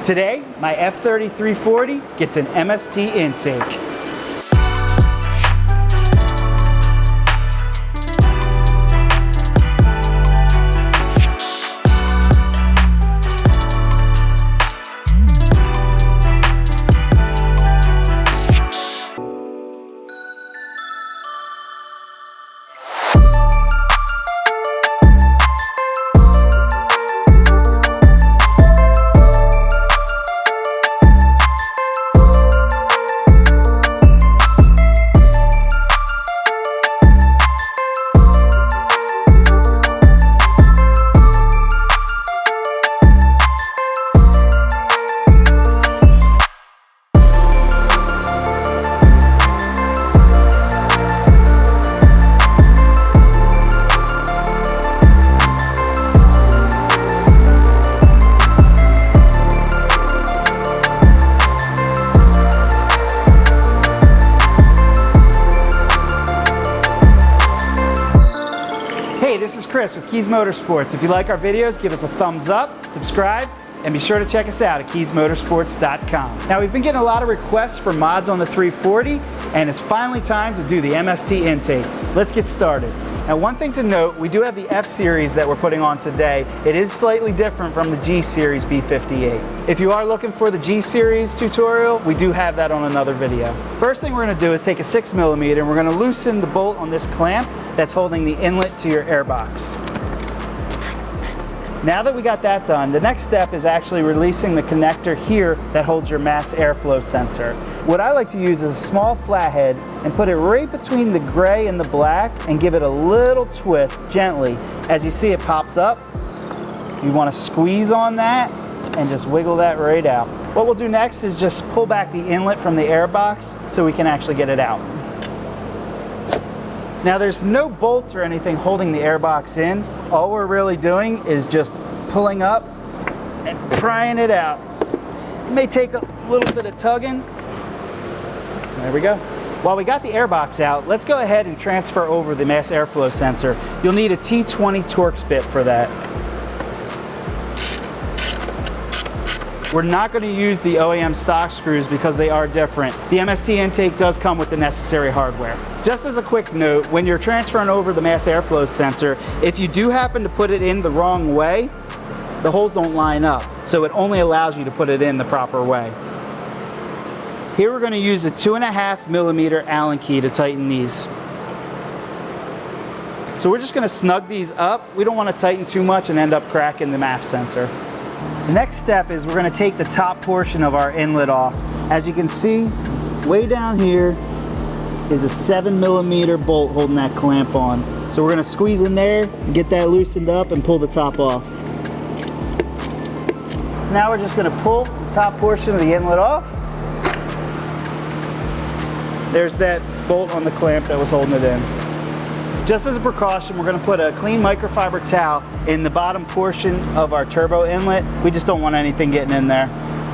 Today, my F3340 gets an MST intake. This is Chris with Kies Motorsports. If you like our videos, give us a thumbs up, subscribe, and be sure to check us out at kiesmotorsports.com. Now, we've been getting a lot of requests for mods on the 340, and it's finally time to do the MST intake. Let's get started. Now, one thing to note, we do have the F series that we're putting on today. It is slightly different from the G series B58. If you are looking for the G series tutorial, we do have that on another video. First thing we're going to do is take a 6mm and we're going to loosen the bolt on this clamp that's holding the inlet to your air box. Now that we got that done, the next step is actually releasing the connector here that holds your mass airflow sensor. What I like to use is a small flathead and put it right between the gray and the black and give it a little twist gently. As you see, it pops up. You want to squeeze on that and just wiggle that right out. What we'll do next is just pull back the inlet from the air box so we can actually get it out. Now, there's no bolts or anything holding the air box in. All we're really doing is just pulling up and prying it out. It may take a little bit of tugging. There we go. While we got the air box out, let's go ahead and transfer over the mass airflow sensor. You'll need a T20 Torx bit for that. We're not going to use the OEM stock screws because they are different. The MST intake does come with the necessary hardware. Just as a quick note, when you're transferring over the mass airflow sensor, if you do happen to put it in the wrong way, the holes don't line up, so it only allows you to put it in the proper way. Here we're going to use a 2.5mm Allen key to tighten these. So we're just going to snug these up. We don't want to tighten too much and end up cracking the MAF sensor. The next step is we're going to take the top portion of our inlet off. As you can see, way down here is a 7mm bolt holding that clamp on. So we're going to squeeze in there, get that loosened up, and pull the top off. So now we're just going to pull the top portion of the inlet off. There's that bolt on the clamp that was holding it in. Just as a precaution, we're going to put a clean microfiber towel in the bottom portion of our turbo inlet. We just don't want anything getting in there.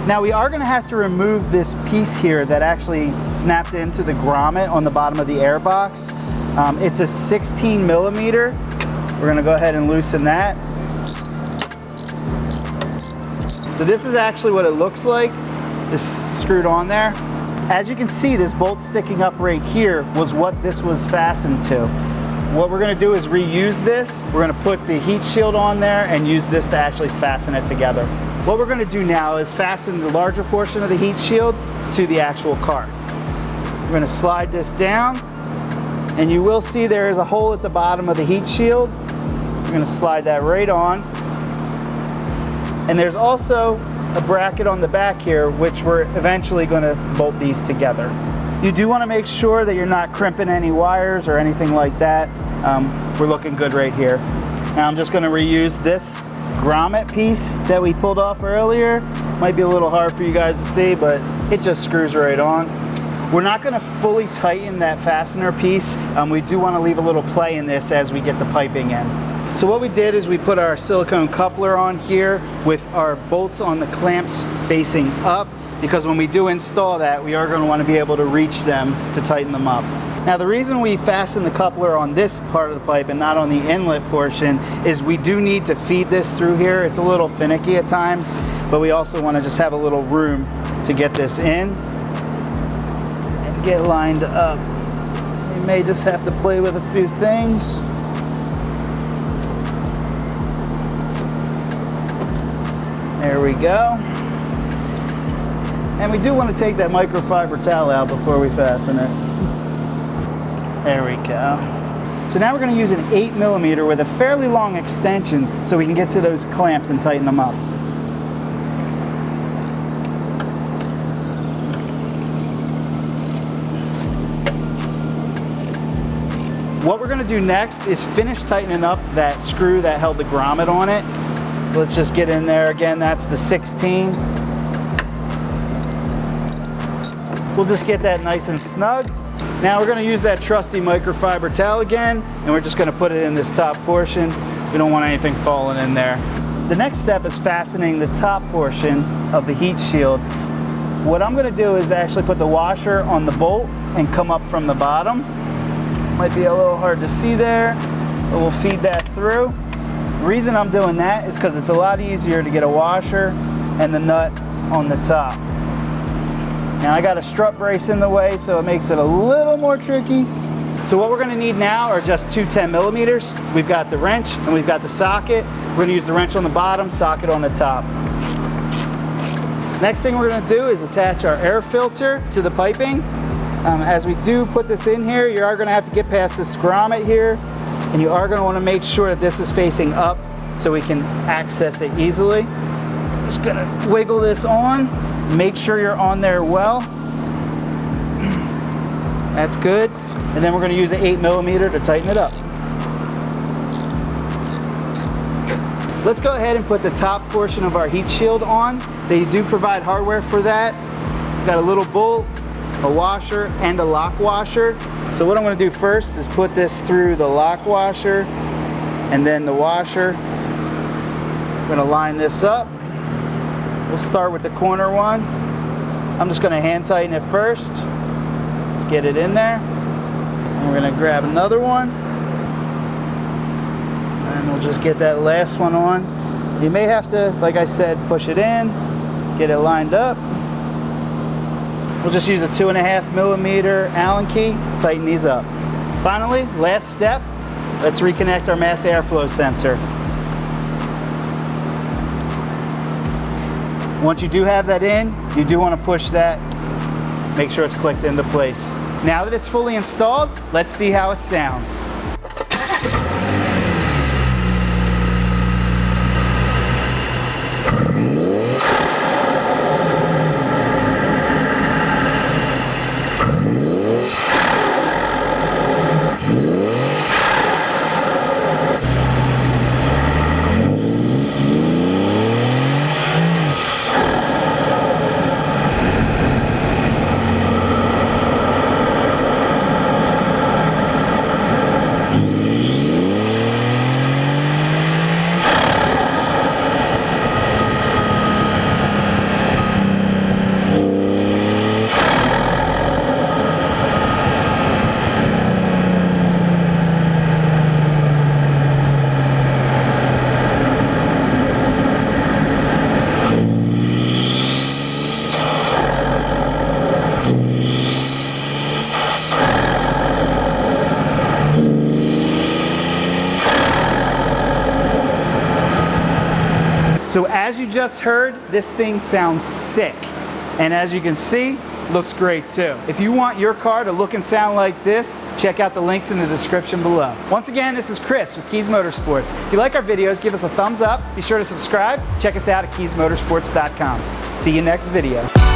Now, we are going to have to remove this piece here that actually snapped into the grommet on the bottom of the air box. It's a 16mm. We're going to go ahead and loosen that. So this is actually what it looks like. This is screwed on there. As you can see, this bolt sticking up right here was what this was fastened to. What we're going to do is reuse this. We're going to put the heat shield on there and use this to actually fasten it together. What we're going to do now is fasten the larger portion of the heat shield to the actual cart. We're going to slide this down, and you will see there is a hole at the bottom of the heat shield. We're going to slide that right on. And there's also a bracket on the back here, which we're eventually going to bolt these together. You do want to make sure that you're not crimping any wires or anything like that. We're looking good right here. Now I'm just going to reuse this grommet piece that we pulled off earlier. Might be a little hard for you guys to see, but it just screws right on. We're not going to fully tighten that fastener piece. We do want to leave a little play in this as we get the piping in. So what we did is we put our silicone coupler on here with our bolts on the clamps facing up, because when we do install that, we are going to want to be able to reach them to tighten them up. Now, the reason we fasten the coupler on this part of the pipe and not on the inlet portion is we do need to feed this through here. It's a little finicky at times. but we also want to just have a little room to get this in and get lined up. We may just have to play with a few things. There we go. And we do want to take that microfiber towel out before we fasten it. There we go. So now we're going to use an 8mm with a fairly long extension so we can get to those clamps and tighten them up. What we're going to do next is finish tightening up that screw that held the grommet on it. So let's just get in there. Again, that's the 16. We'll just get that nice and snug. Now we're going to use that trusty microfiber towel again, and we're just going to put it in this top portion. We don't want anything falling in there. The next step is fastening the top portion of the heat shield. What I'm going to do is actually put the washer on the bolt and come up from the bottom. Might be a little hard to see there, but we'll feed that through. The reason I'm doing that is because it's a lot easier to get a washer and the nut on the top. Now I got a strut brace in the way, so it makes it a little more tricky. So what we're going to need now are just two 10mm. We've got the wrench and we've got the socket. We're going to use the wrench on the bottom, socket on the top. Next thing we're going to do is attach our air filter to the piping. As we do put this in here, you are going to have to get past this grommet here, and you are going to want to make sure that this is facing up so we can access it easily. Just going to wiggle this on. Make sure you're on there well. That's good. And then we're going to use an 8mm to tighten it up. Let's go ahead and put the top portion of our heat shield on. They do provide hardware for that. We've got a little bolt, a washer, and a lock washer. So what I'm going to do first is put this through the lock washer and then the washer. I'm going to line this up. We'll start with the corner one. I'm just going to hand tighten it first. Get it in there. And we're going to grab another one. And we'll just get that last one on. You may have to, like I said, push it in, get it lined up. We'll just use a 2.5mm Allen key, tighten these up. Finally, last step, let's reconnect our mass airflow sensor. Once you do have that in, you do want to push that, make sure it's clicked into place. Now that it's fully installed, let's see how it sounds. So as you just heard, this thing sounds sick. And as you can see, looks great too. If you want your car to look and sound like this, check out the links in the description below. Once again, this is Chris with Kies Motorsports. If you like our videos, give us a thumbs up. Be sure to subscribe. Check us out at kiesmotorsports.com. See you next video.